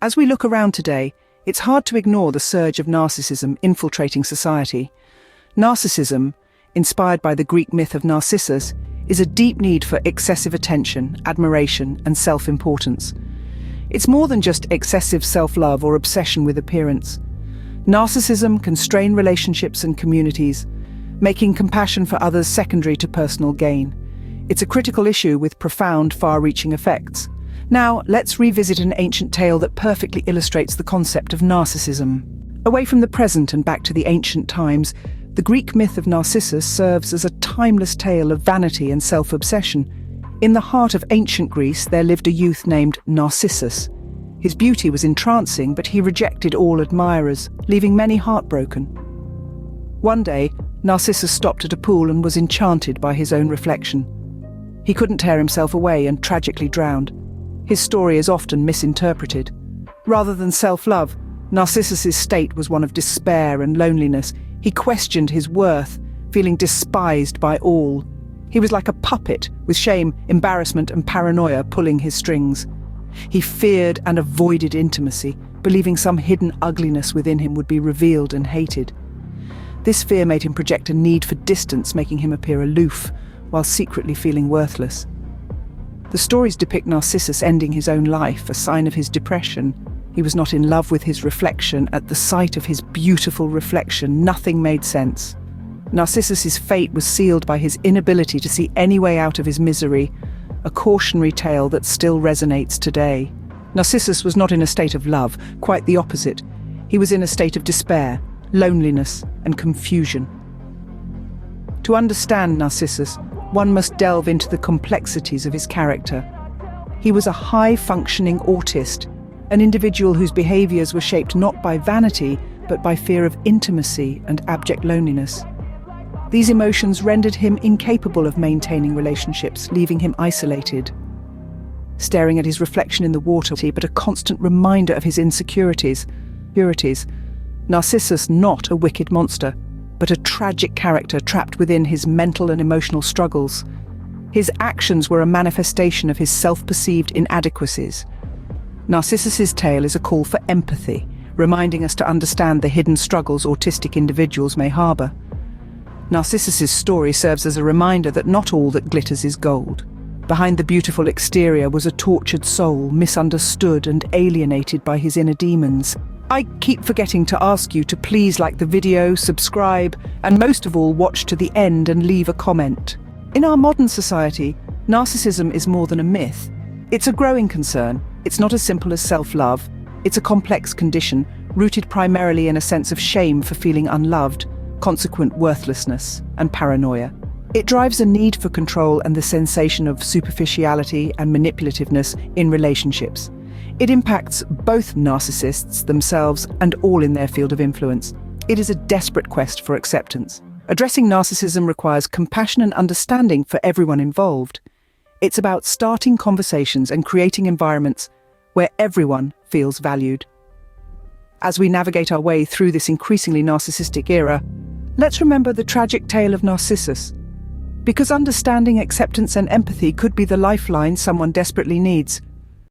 As we look around today, it's hard to ignore the surge of narcissism infiltrating society. Narcissism, inspired by the Greek myth of Narcissus, is a deep need for excessive attention, admiration, and self-importance. It's more than just excessive self-love or obsession with appearance. Narcissism can strain relationships and communities, making compassion for others secondary to personal gain. It's a critical issue with profound, far-reaching effects. Now, let's revisit an ancient tale that perfectly illustrates the concept of narcissism. Away from the present and back to the ancient times, the Greek myth of Narcissus serves as a timeless tale of vanity and self-obsession. In the heart of ancient Greece, there lived a youth named Narcissus. His beauty was entrancing, but he rejected all admirers, leaving many heartbroken. One day, Narcissus stopped at a pool and was enchanted by his own reflection. He couldn't tear himself away and tragically drowned. His story is often misinterpreted. Rather than self-love, Narcissus's state was one of despair and loneliness. He questioned his worth, feeling despised by all. He was like a puppet, with shame, embarrassment, and paranoia pulling his strings. He feared and avoided intimacy, believing some hidden ugliness within him would be revealed and hated. This fear made him project a need for distance, making him appear aloof, while secretly feeling worthless. The stories depict Narcissus ending his own life, a sign of his depression. He was not in love with his reflection. At the sight of his beautiful reflection, nothing made sense. Narcissus's fate was sealed by his inability to see any way out of his misery, a cautionary tale that still resonates today. Narcissus was not in a state of love, quite the opposite. He was in a state of despair, loneliness, and confusion. To understand Narcissus, one must delve into the complexities of his character. He was a high-functioning autist, an individual whose behaviors were shaped not by vanity, but by fear of intimacy and abject loneliness. These emotions rendered him incapable of maintaining relationships, leaving him isolated. Staring at his reflection in the water, but a constant reminder of his insecurities. Narcissus, not a wicked monster, but a tragic character trapped within his mental and emotional struggles. His actions were a manifestation of his self-perceived inadequacies. Narcissus's tale is a call for empathy, reminding us to understand the hidden struggles autistic individuals may harbor. Narcissus's story serves as a reminder that not all that glitters is gold. Behind the beautiful exterior was a tortured soul, misunderstood and alienated by his inner demons. I keep forgetting to ask you to please like the video, subscribe, and most of all watch to the end and leave a comment. In our modern society, narcissism is more than a myth. It's a growing concern. It's not as simple as self-love. It's a complex condition, rooted primarily in a sense of shame for feeling unloved, consequent worthlessness, and paranoia. It drives a need for control and the sensation of superficiality and manipulativeness in relationships. It impacts both narcissists themselves and all in their field of influence. It is a desperate quest for acceptance. Addressing narcissism requires compassion and understanding for everyone involved. It's about starting conversations and creating environments where everyone feels valued. As we navigate our way through this increasingly narcissistic era, let's remember the tragic tale of Narcissus, because understanding, acceptance, and empathy could be the lifeline someone desperately needs.